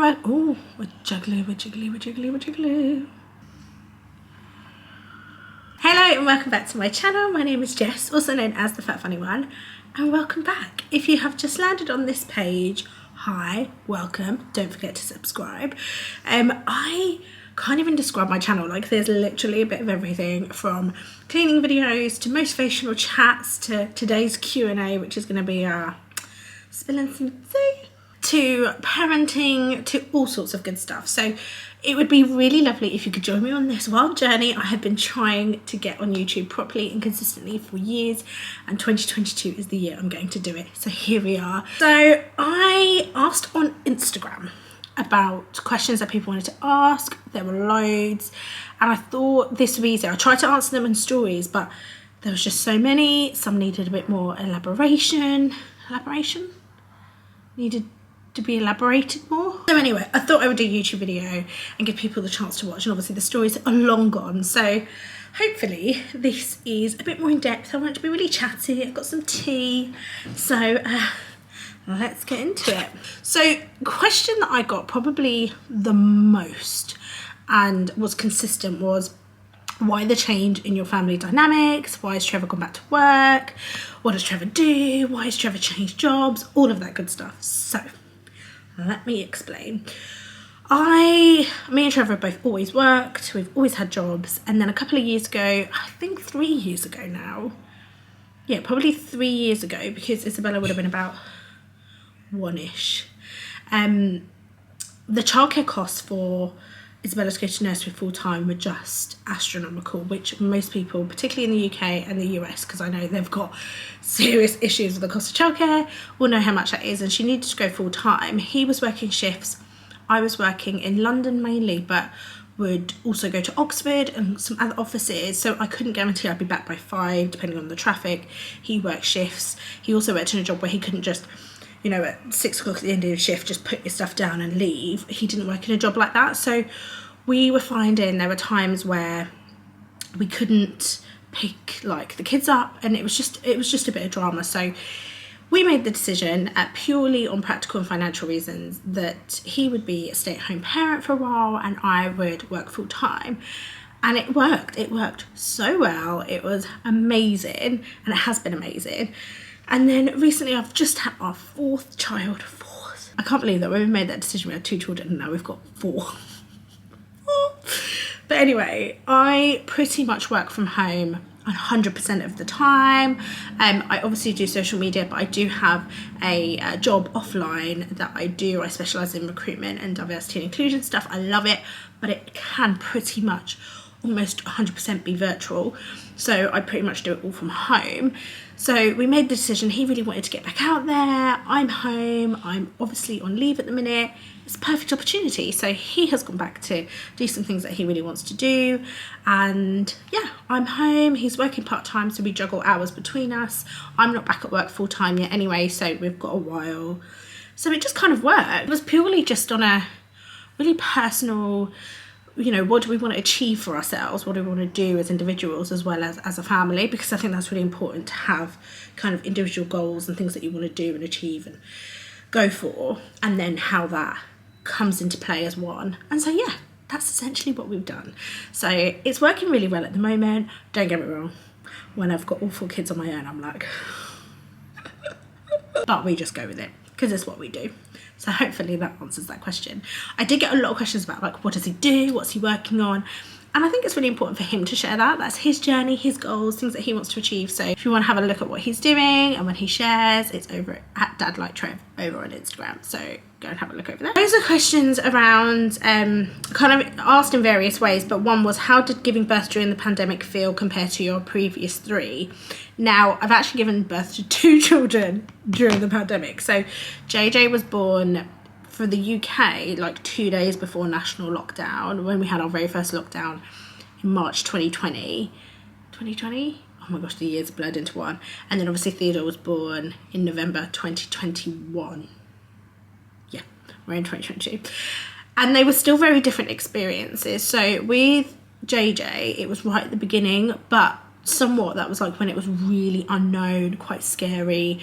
Hi. Oh, we're jiggly. Hello and welcome back to my channel. My name is Jess, also known as the Fat Funny One, and welcome back. If you have just landed on this page, hi, welcome. Don't forget to subscribe. I can't even describe my channel. Like, there's literally a bit of everything from cleaning videos to motivational chats to today's Q&A, which is going to be spilling some tea, to parenting, to all sorts of good stuff. So it would be really lovely if you could join me on this wild journey. I have been trying to get on YouTube properly and consistently for years, and 2022 is the year I'm going to do it. So here we are. So I asked on Instagram about questions that people wanted to ask. There were loads, and I thought this would be easier. I tried to answer them in stories, but there was just so many. Some needed a bit more elaboration. Needed to be elaborated more. So anyway, I thought I would do a YouTube video and give people the chance to watch, and obviously the stories are long gone, so hopefully this is a bit more in depth. I want it to be really chatty. I've got some tea, so let's get into it. So question that I got probably the most and was consistent was, why the change in your family dynamics? Why has Trevor gone back to work? What does Trevor do? Why has Trevor changed jobs? All of that good stuff. So let me explain. Me and Trevor have both always worked. We've always had jobs. And then a couple of years ago, I think 3 years ago now. Yeah, probably 3 years ago, because Isabella would have been about one-ish. The childcare costs for Isabella to go to nursery full time were just astronomical, which most people, particularly in the UK and the US, because I know they've got serious issues with the cost of childcare, will know how much that is. And she needed to go full time. He was working shifts. I was working in London mainly, but would also go to Oxford and some other offices, so I couldn't guarantee I'd be back by 5 depending on the traffic. He worked shifts. He also worked in a job where he couldn't just, you know, at 6 o'clock at the end of the shift, just put your stuff down and leave. He didn't work in a job like that. So we were finding there were times where we couldn't pick like the kids up, and it was just a bit of drama. So we made the decision, purely on practical and financial reasons, that he would be a stay-at-home parent for a while and I would work full time. And it worked. It worked so well. It was amazing, and it has been amazing. And then recently I've just had our 4th child. I can't believe that when we made that decision we had 2 children and now we've got 4. But anyway, I pretty much work from home 100% of the time. I obviously do social media, but I do have a job offline that I do. I specialise in recruitment and diversity and inclusion stuff. I love it, but it can pretty much almost 100% be virtual, so I pretty much do it all from home. So we made the decision. He really wanted to get back out there. I'm home. I'm obviously on leave at the minute. It's a perfect opportunity. So he has gone back to do some things that he really wants to do, and yeah, I'm home. He's working part-time, so we juggle hours between us. I'm not back at work full-time yet anyway, so we've got a while. So it just kind of worked. It was purely just on a really personal, you know, what do we want to achieve for ourselves? What do we want to do as individuals as well as a family? Because I think that's really important to have kind of individual goals and things that you want to do and achieve and go for, and then how that comes into play as one. And so yeah, that's essentially what we've done. So it's working really well at the moment. Don't get me wrong, when I've got all 4 kids on my own, I'm like but we just go with it because it's what we do. So hopefully that answers that question. I did get a lot of questions about, like, what does he do? What's he working on? And I think it's really important for him to share that. That's his journey, his goals, things that he wants to achieve. So if you want to have a look at what he's doing and when he shares, it's over at DadLikeTrev over on Instagram. So go and have a look over there. Those are questions around, kind of asked in various ways, but one was, how did giving birth during the pandemic feel compared to your previous 3? Now, I've actually given birth to 2 children during the pandemic. So JJ was born for the UK like 2 days before national lockdown, when we had our very first lockdown in March 2020. Oh my gosh, the years blurred into one. And then obviously Theodore was born in November 2021. Yeah, we're in 2022. And they were still very different experiences. So with JJ, it was right at the beginning, but somewhat that was like when it was really unknown, quite scary,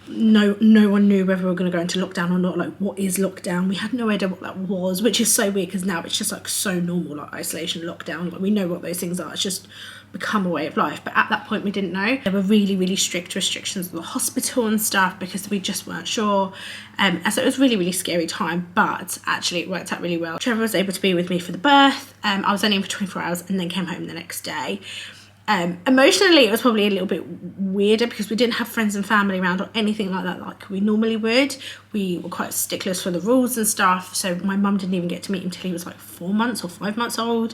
no one knew whether we were going to go into lockdown or not. Like, what is lockdown? We had no idea what that was, which is so weird because now it's just like so normal, like isolation, lockdown. Like, we know what those things are. It's just become a way of life. But at that point we didn't know. There were really strict restrictions at the hospital and stuff because we just weren't sure. And so it was really scary time, but actually it worked out really well. Trevor was able to be with me for the birth. I was only in for 24 hours and then came home the next day. Emotionally it was probably a little bit weirder because we didn't have friends and family around or anything like that like we normally would. We were quite sticklers for the rules and stuff, so my mum didn't even get to meet him till he was like 4 months or 5 months old.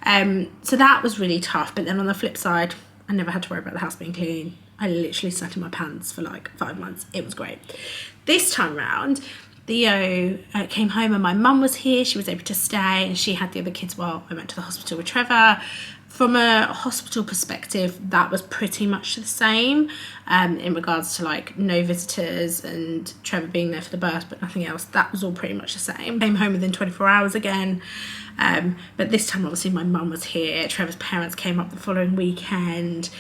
So that was really tough. But then on the flip side, I never had to worry about the house being clean. I literally sat in my pants for like 5 months. It was great. This time round, Theo came home and my mum was here. She was able to stay and she had the other kids while I went to the hospital with Trevor. From a hospital perspective, that was pretty much the same in regards to like no visitors and Trevor being there for the birth, but nothing else. That was all pretty much the same. Came home within 24 hours again. But this time, obviously, my mum was here. Trevor's parents came up the following weekend.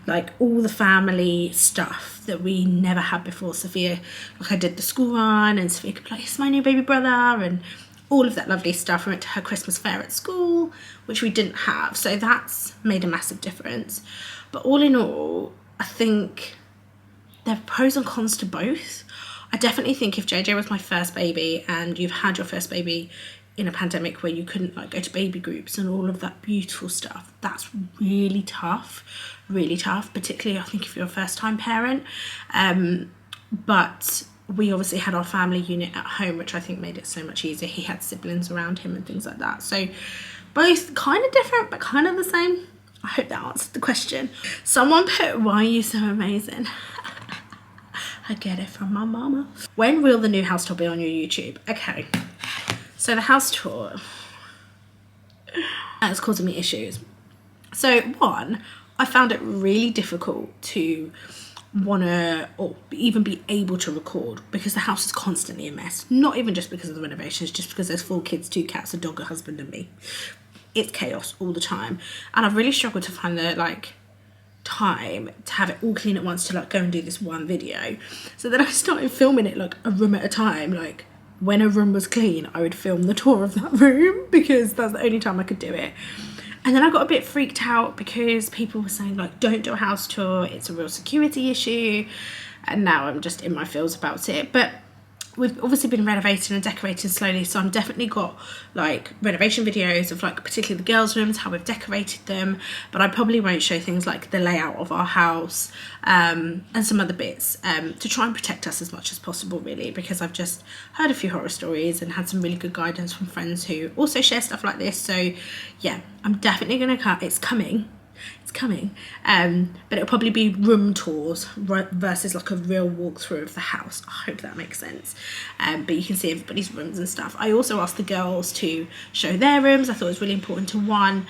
Like, all the family stuff that we never had before. Sophia, like, I did the school run and Sophia could be like, it's my new baby brother, and all of that lovely stuff. I went to her Christmas fair at school, which we didn't have, so that's made a massive difference. But all in all, I think there are pros and cons to both. I definitely think if JJ was my first baby and you've had your first baby in a pandemic where you couldn't like go to baby groups and all of that beautiful stuff, that's really tough, particularly I think if you're a first time parent. But we obviously had our family unit at home, which I think made it so much easier. He had siblings around him and things like that. So both kind of different, but kind of the same. I hope that answered the question. Someone put, why are you so amazing? I get it from my mama. When will the new house tour be on your YouTube? Okay, so the house tour is causing me issues. So one, I found it really difficult to wanna or even be able to record because the house is constantly a mess. Not even just because of the renovations, just because there's 4 kids, 2 cats, a dog, a husband and me. It's chaos all the time, and I've really struggled to find the like time to have it all clean at once to like go and do this one video. So then I started filming it like a room at a time. Like, when a room was clean, I would film the tour of that room because that's the only time I could do it. And then I got a bit freaked out because people were saying like, don't do a house tour, it's a real security issue. And now I'm just in my feels about it. But we've obviously been renovating and decorating slowly, so I've definitely got like renovation videos of like particularly the girls' rooms, how we've decorated them, but I probably won't show things like the layout of our house and some other bits to try and protect us as much as possible, really, because I've just heard a few horror stories and had some really good guidance from friends who also share stuff like this. So yeah, I'm definitely gonna cut. It's coming, but it'll probably be room tours versus like a real walkthrough of the house. I hope that makes sense. But you can see everybody's rooms and stuff. I also asked the girls to show their rooms. I thought it was really important to, one,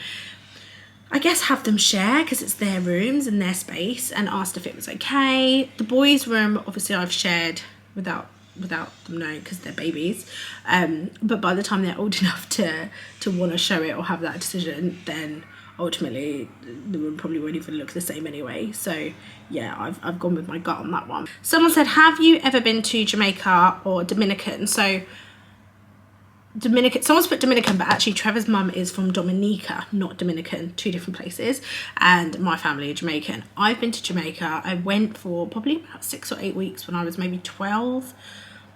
I guess have them share because it's their rooms and their space, and asked if it was okay. The boys' room, obviously I've shared without them knowing because they're babies, but by the time they're old enough to want to show it or have that decision, then ultimately the room probably won't even look the same anyway. So yeah, I've gone with my gut on that one. Someone said, have you ever been to Jamaica or Dominican? So Dominican, someone's put Dominican, but actually Trevor's mum is from Dominica, not Dominican, 2 different places, and my family are Jamaican. I've been to Jamaica. I went for probably about 6 or 8 weeks when I was maybe 12,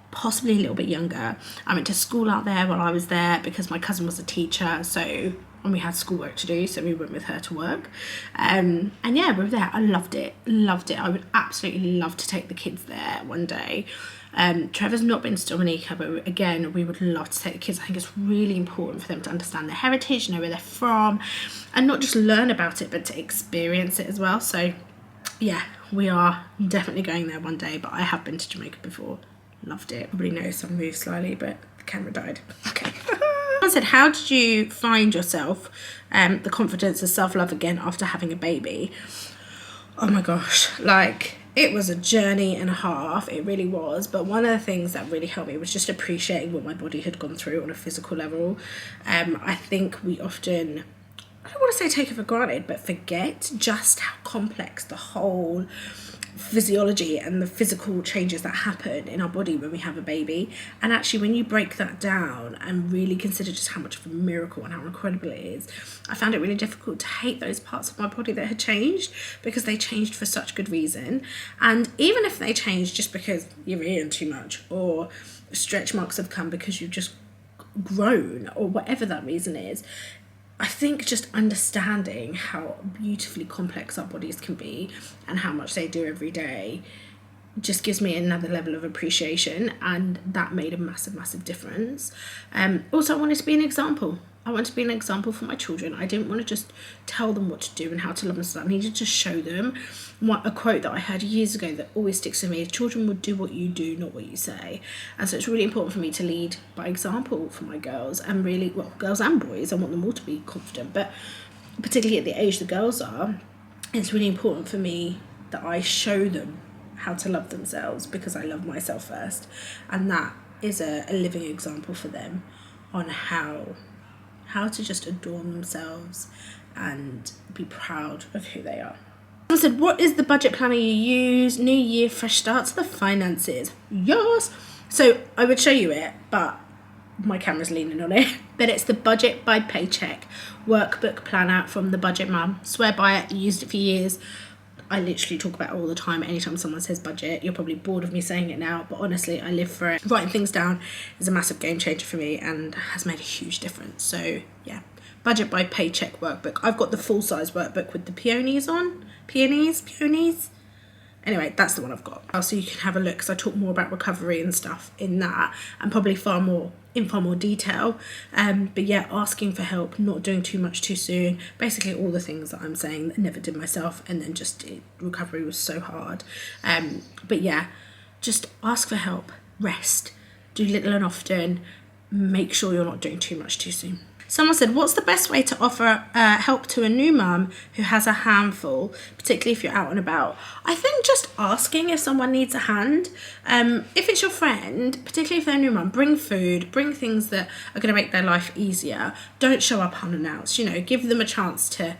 possibly a little bit younger. I went to school out there while I was there because my cousin was a teacher, and we had schoolwork to do, so we went with her to work. And yeah, we were there. I loved it. I would absolutely love to take the kids there one day. Trevor's not been to Dominica, but again, we would love to take the kids. I think it's really important for them to understand their heritage, know where they're from, and not just learn about it, but to experience it as well. So yeah, we are definitely going there one day, but I have been to Jamaica before. Loved it. Probably noticed I moved slightly, but the camera died. Okay. I said, how did you find yourself, the confidence and self-love again after having a baby? Oh my gosh, like, it was a journey and a half. It really was. But one of the things that really helped me was just appreciating what my body had gone through on a physical level. I think we often, I don't want to say take it for granted, but forget just how complex the whole physiology and the physical changes that happen in our body when we have a baby. And actually, when you break that down and really consider just how much of a miracle and how incredible it is, I found it really difficult to hate those parts of my body that had changed, because they changed for such good reason. And even if they changed just because you're eating too much, or stretch marks have come because you've just grown, or whatever that reason is, I think just understanding how beautifully complex our bodies can be and how much they do every day just gives me another level of appreciation, and that made a massive difference. Also, I wanted to be an example. I wanted to be an example for my children. I didn't want to just tell them what to do and how to love themselves. I needed to show them a quote that I heard years ago that always sticks with me: children will do what you do, not what you say. And so it's really important for me to lead by example for my girls, and really, well, girls and boys. I want them all to be confident, but particularly at the age the girls are, it's really important for me that I show them how to love themselves, because I love myself first. And that is a living example for them on how to just adorn themselves and be proud of who they are. I said, what is the budget planner you use? New year, fresh start to the finances. Yes. So I would show you it, but my camera's leaning on it. But it's the Budget by Paycheck workbook planner from The Budget Mum. Swear by it, used it for years. I literally talk about it all the time. Anytime someone says budget, you're probably bored of me saying it now, but honestly, I live for it. Writing things down is a massive game changer for me and has made a huge difference. So yeah, Budget by Paycheck workbook. I've got the full size workbook with the peonies on. Peonies. Anyway, that's the one I've got. So you can have a look, because I talk more about recovery and stuff in that, and probably far more detail. But yeah, asking for help, not doing too much too soon, basically all the things that I'm saying that I never did myself, and then just recovery was so hard. But yeah, just ask for help, rest, do little and often, make sure you're not doing too much too soon. Someone said, what's the best way to offer help to a new mum who has a handful, particularly if you're out and about? I think just asking if someone needs a hand. If it's your friend, particularly if they're a new mum, bring food, bring things that are going to make their life easier. Don't show up unannounced, give them a chance to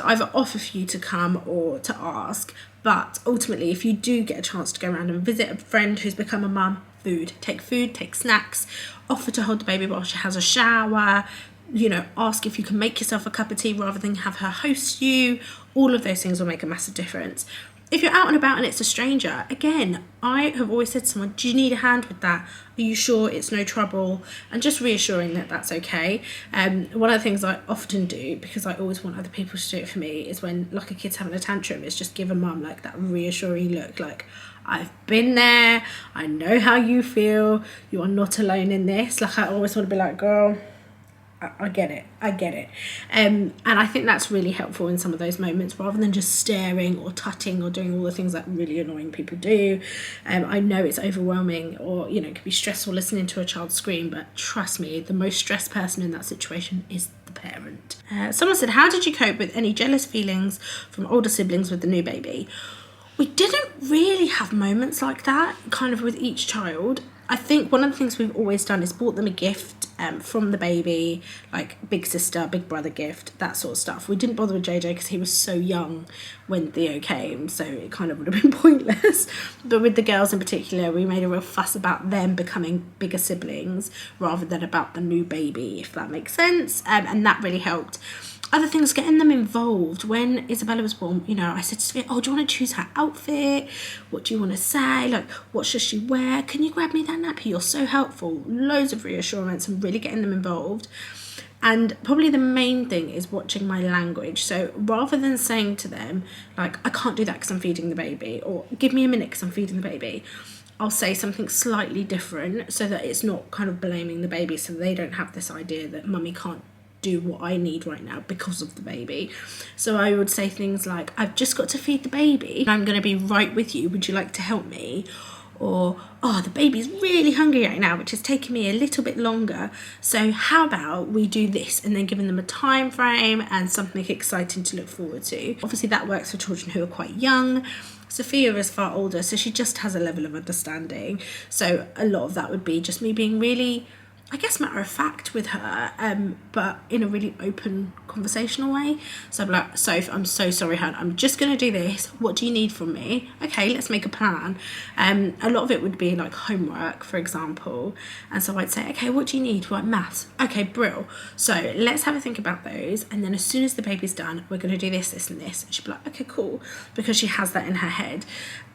either offer for you to come or to ask. But ultimately, if you do get a chance to go around and visit a friend who's become a mum, food, take snacks, offer to hold the baby while she has a shower, ask if you can make yourself a cup of tea rather than have her host you. All of those things will make a massive difference. If you're out and about and it's a stranger, again, I have always said to someone, do you need a hand with that? Are you sure it's no trouble? And just reassuring that that's okay. One of the things I often do, because I always want other people to do it for me, is when like a kid's having a tantrum, is just give a mum like that reassuring look, like, I've been there, I know how you feel, you are not alone in this. Like, I always want to be like, girl, I get it. And I think that's really helpful in some of those moments, rather than just staring or tutting or doing all the things that really annoying people do. I know it's overwhelming, or it can be stressful listening to a child scream, but trust me, the most stressed person in that situation is the parent. Someone said, how did you cope with any jealous feelings from older siblings with the new baby? We didn't really have moments like that, kind of with each child. I think one of the things we've always done is bought them a gift from the baby, like big sister, big brother gift, that sort of stuff. We didn't bother with JJ because he was so young when Theo came, so it kind of would have been pointless. But with the girls in particular, we made a real fuss about them becoming bigger siblings rather than about the new baby, if that makes sense. And that really helped. Other things, getting them involved. When Isabella was born, I said to Sophia, do you want to choose her outfit? What do you want to say? Like, what should she wear? Can you grab me that nappy? You're so helpful. Loads of reassurance and really getting them involved. And probably the main thing is watching my language. So rather than saying to them, like, I can't do that because I'm feeding the baby, or give me a minute because I'm feeding the baby, I'll say something slightly different so that it's not kind of blaming the baby, so they don't have this idea that mummy can't do what I need right now because of the baby. So I would say things like, I've just got to feed the baby, I'm going to be right with you, would you like to help me? Or, the baby's really hungry right now, which is taking me a little bit longer, so how about we do this? And then giving them a time frame and something exciting to look forward to. Obviously that works for children who are quite young. Sophia is far older, so she just has a level of understanding, so a lot of that would be just me being really I guess, matter of fact with her, but in a really open conversational way. So I'm like, Soph, I'm so sorry, hon, I'm just going to do this. What do you need from me? Okay, let's make a plan. A lot of it would be like homework, for example. And so I'd say, okay, what do you need? Like maths. Okay, brill. So let's have a think about those. And then as soon as the baby's done, we're going to do this, this and this. And she'd be like, okay, cool. Because she has that in her head.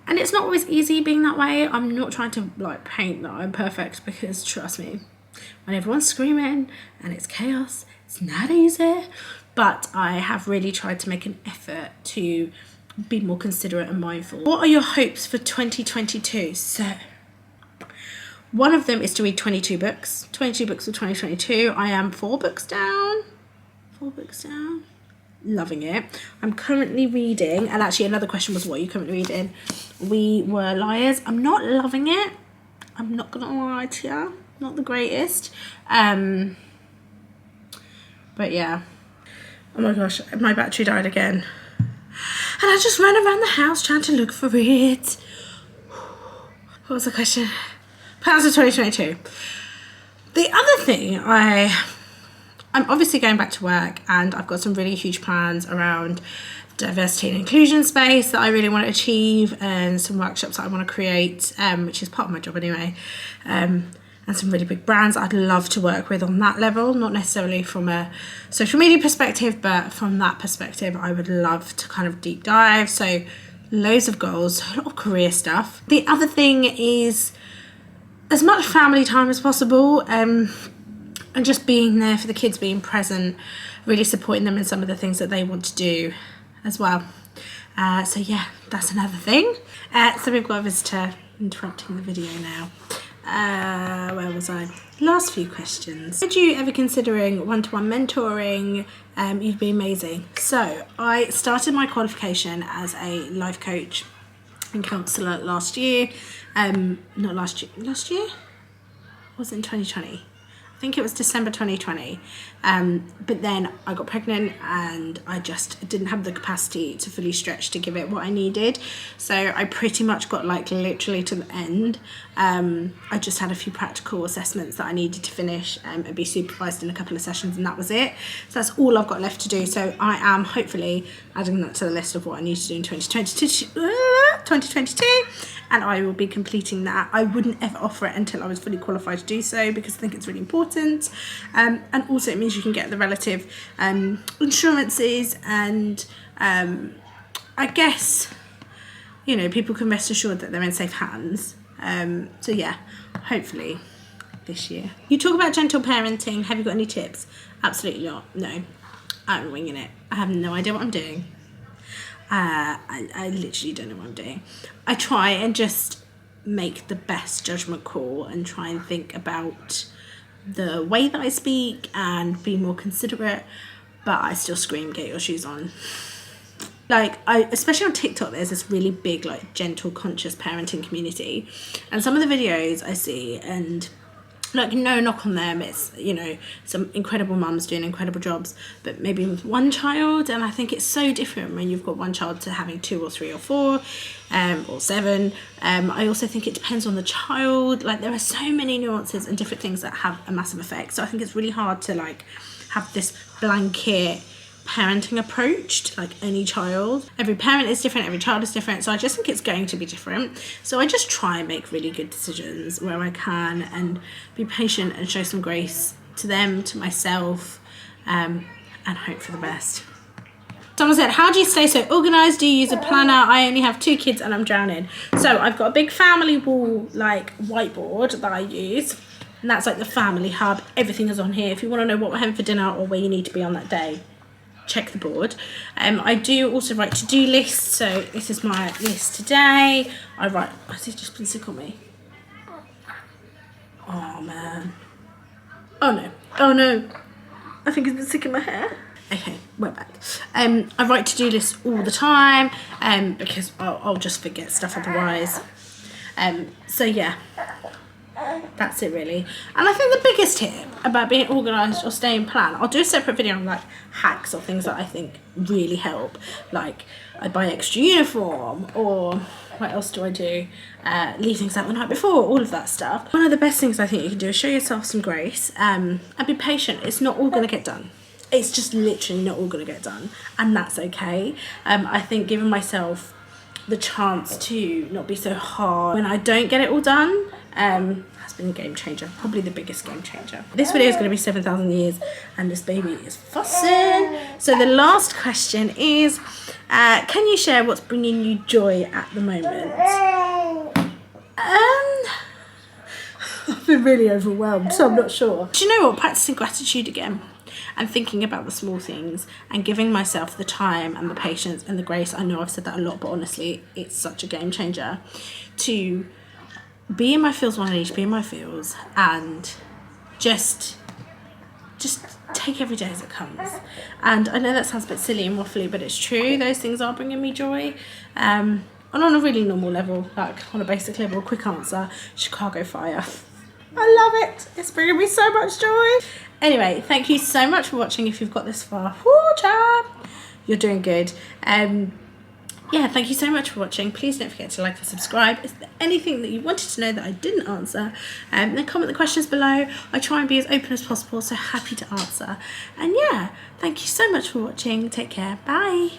And it's not always easy being that way. I'm not trying to like paint that I'm perfect, because trust me, when everyone's screaming and it's chaos, it's not easy. But I have really tried to make an effort to be more considerate and mindful. What are your hopes for 2022? So one of them is to read 22 books. 22 books for 2022. I am 4 books down. 4 books down. Loving it. I'm currently reading, and actually another question was, what are you currently reading? We Were Liars. I'm not loving it. I'm not gonna lie to you. Not the greatest. But yeah. Oh my gosh, my battery died again. And I just ran around the house trying to look for it. What was the question? Plans for 2022. The other thing, I'm obviously going back to work, and I've got some really huge plans around diversity and inclusion space that I really want to achieve, and some workshops that I want to create, which is part of my job anyway, and some really big brands I'd love to work with on that level, not necessarily from a social media perspective, but from that perspective I would love to kind of deep dive. So loads of goals, a lot of career stuff. The other thing is as much family time as possible, and just being there for the kids, being present, really supporting them in some of the things that they want to do as well. So yeah, that's another thing. So we've got a visitor interrupting the video now. Where was I? Last few questions. Would you ever considering one-to-one mentoring? You'd be amazing. So I started my qualification as a life coach and counsellor last year. Not last year? Was it in 2020? I think it was December 2020, but then I got pregnant and I just didn't have the capacity to fully stretch to give it what I needed, so I pretty much got like literally to the end. I just had a few practical assessments that I needed to finish and be supervised in a couple of sessions, and that was it. So that's all I've got left to do, so I am hopefully adding that to the list of what I need to do in 2022, and I will be completing that. I wouldn't ever offer it until I was fully qualified to do so, because I think it's really important. And also it means you can get the relative insurances, and I guess, you know, people can rest assured that they're in safe hands. So yeah, hopefully this year. You talk about gentle parenting. Have you got any tips? Absolutely not. No, I'm winging it. I have no idea what I'm doing. I literally don't know what I'm doing. I try and just make the best judgment call and try and think about the way that I speak and be more considerate, but I still scream, get your shoes on. Like, especially on TikTok, there's this really big, like, gentle, conscious parenting community, and some of the videos I see, and like, no knock on them, it's, you know, some incredible mums doing incredible jobs, but maybe with one child, and I think it's so different when you've got one child to having 2 or 3 or 4 or 7. I also think it depends on the child. Like, there are so many nuances and different things that have a massive effect, so I think it's really hard to like have this blanket parenting approach to like any child. Every parent is different, every child is different, so I just think it's going to be different. So I just try and make really good decisions where I can, and be patient and show some grace to them, to myself, and hope for the best. Someone said, how do you stay so organised? Do you use a planner? I only have 2 kids and I'm drowning. So I've got a big family wall, like, whiteboard that I use, and that's like the family hub. Everything is on here. If you want to know what we're having for dinner or where you need to be on that day, check the board. I do also write to-do lists, so this is my list today. I write, has it just been sick on me? Oh man. Oh no. I think it's been sick in my hair. Okay, we're back. I write to-do lists all the time, because I'll just forget stuff otherwise. So yeah, that's it really. And I think the biggest tip about being organised or staying planned, I'll do a separate video on like hacks or things that I think really help. Like, I buy extra uniform, or what else do I do? Leave things out the night before, all of that stuff. One of the best things I think you can do is show yourself some grace, and be patient. It's not all going to get done. It's just literally not all going to get done, and that's okay. I think giving myself the chance to not be so hard when I don't get it all done has been a game changer, probably the biggest game changer. This video is going to be 7,000 years and this baby is fussing. So the last question is, can you share what's bringing you joy at the moment? I've been really overwhelmed, so I'm not sure. Do you know what? Practicing gratitude again and thinking about the small things and giving myself the time and the patience and the grace. I know I've said that a lot, but honestly, it's such a game changer to be in my feels when I need to be in my feels, and just take every day as it comes. And I know that sounds a bit silly and waffly, but it's true. Those things are bringing me joy. And on a really normal level, like on a basic level, quick answer, Chicago Fire. I love it. It's bringing me so much joy. Anyway, thank you so much for watching. If you've got this far, you're doing good. Yeah, thank you so much for watching. Please don't forget to like and subscribe. Is there anything that you wanted to know that I didn't answer? Then comment the questions below. I try and be as open as possible, so happy to answer. And yeah, thank you so much for watching. Take care. Bye.